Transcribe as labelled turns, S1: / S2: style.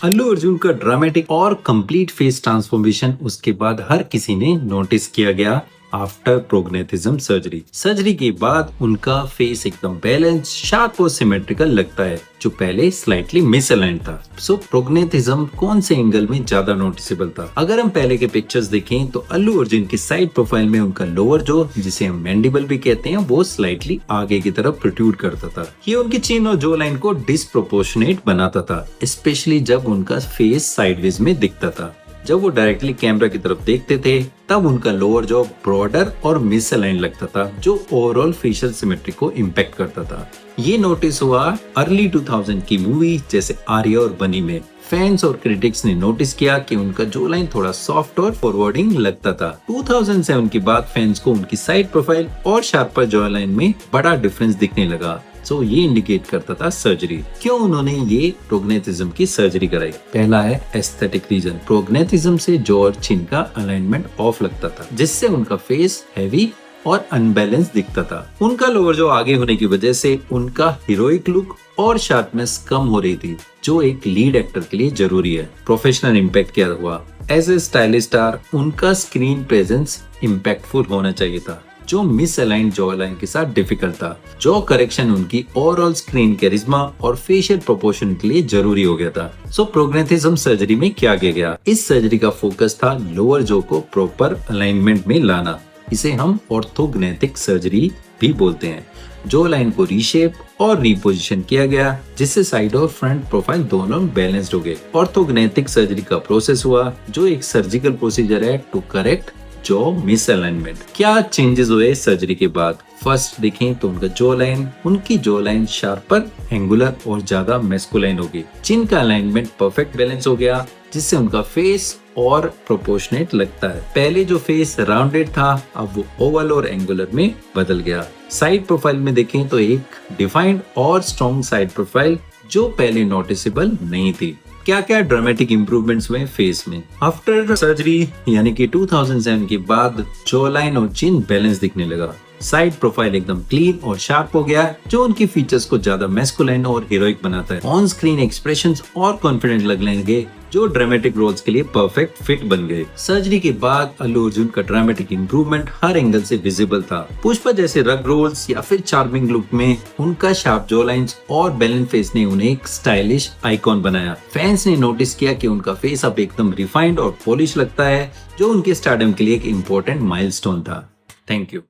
S1: अल्लू अर्जुन का ड्रामेटिक और complete face transformation उसके बाद हर किसी ने नोटिस किया गया आफ्टर प्रोग्नेथिज्म सर्जरी के बाद उनका फेस एकदम बैलेंस, शार्प और सिमेट्रिकल लगता है, जो पहले स्लाइटली मिसअलाइंड था। सो प्रोग्नेथिज्म कौन से एंगल में ज्यादा नोटिसेबल था? अगर हम पहले के पिक्चर्स देखें तो अल्लू अर्जुन की साइड प्रोफाइल में उनका लोअर जो, जिसे हम मैंडिबल भी कहते हैं, वो स्लाइटली आगे की तरफ प्रोट्रूड करता था। ये उनकी चिन और जो लाइन को डिस्प्रोपोर्शनेट बनाता था, स्पेशली जब उनका फेस साइडवेज में दिखता था। जब वो डायरेक्टली कैमरा की तरफ देखते थे तब उनका लोअर जॉ ब्रॉडर और मिसअलाइन लगता था, जो ओवरऑल फेशियल सिमेट्री को इम्पैक्ट करता था। ये नोटिस हुआ अर्ली 2000 की मूवी जैसे आर्या और बनी में। फैंस और क्रिटिक्स ने नोटिस किया कि उनका जो लाइन थोड़ा सॉफ्ट और फॉरवर्डिंग लगता था। 2007 के बाद फैंस को उनकी साइड प्रोफाइल और शार्पर जॉ लाइन में बड़ा डिफरेंस दिखने लगा। सो ये इंडिकेट करता था सर्जरी। क्यों उन्होंने ये प्रोग्नेथिज्म की सर्जरी कराई? पहला है एस्थेटिक रीजन। प्रोग्नेथिज्म से जॉ और चिन का अलाइनमेंट ऑफ लगता था, जिससे उनका फेस हैवी और अनबैलेंस दिखता था। उनका लोअर जॉ आगे होने की वजह से उनका हीरोइक लुक और शार्पनेस कम हो रही थी, जो एक लीड एक्टर के लिए जरूरी है। प्रोफेशनल इम्पैक्ट क्या हुआ? एज ए स्टाइलिश स्टार उनका स्क्रीन प्रेजेंस इम्पैक्टफुल होना चाहिए था, जो मिसअलाइंड जॉ लाइन के साथ डिफिकल्ट था। जॉ करेक्शन उनकी ओवरऑल स्क्रीन कैरिज्मा और फेशियल प्रोपोर्शन के लिए जरूरी हो गया था। सो प्रोग्नेथिज्म सर्जरी में क्या किया गया? इस सर्जरी का फोकस था लोअर जॉ को प्रॉपर अलाइनमेंट में लाना। इसे हम ऑर्थोग्नेथिक सर्जरी भी बोलते हैं। जॉ लाइन को रीशेप और रिपोजिशन किया गया, जिससे साइड और फ्रंट प्रोफाइल दोनों बैलेंस्ड हो गए। ऑर्थोग्नेथिक सर्जरी का प्रोसेस हुआ, जो एक सर्जिकल प्रोसीजर है टू करेक्ट जॉ मिसअलाइनमेंट। क्या चेंजेस हुए सर्जरी के बाद? फर्स्ट देखें तो उनकी जॉ लाइन शार्पर, एंगुलर और ज्यादा मैस्कुलाइन हो गई। चिन का अलाइनमेंट परफेक्ट बैलेंस हो गया, जिससे उनका फेस और प्रोपोर्शनेट लगता है। पहले जो फेस राउंडेड था, अब वो ओवल और एंगुलर में बदल गया। साइड प्रोफाइल में देखें तो एक डिफाइंड और स्ट्रॉन्ग साइड प्रोफाइल, जो पहले नोटिसेबल नहीं थी। क्या क्या ड्रामेटिक इंप्रूवमेंट्स हुए फेस में आफ्टर सर्जरी? यानी कि 2007 के बाद जॉ लाइन और चिन बैलेंस दिखने लगा। साइड प्रोफाइल एकदम क्लीन और शार्प हो गया, जो उनकी फीचर्स को ज्यादा मैस्कुलाइन और हीरोइक बनाता है। ऑन स्क्रीन एक्सप्रेशंस और कॉन्फिडेंट लगने लगे, जो ड्रामेटिक रोल्स के लिए परफेक्ट फिट बन गए। सर्जरी के बाद अल्लू अर्जुन का ड्रामेटिक इंप्रूवमेंट हर एंगल से विजिबल था। पुष्पा जैसे रग रोल्स या फिर चार्मिंग लुक में उनका शार्प जॉ लाइंस और बैलेंस फेस ने उन्हें एक स्टाइलिश आइकॉन बनाया। फैंस ने नोटिस किया कि उनका फेस अब एकदम रिफाइंड और पॉलिश लगता है, जो उनके स्टारडम के लिए एक इम्पोर्टेंट माइलस्टोन था। Thank you.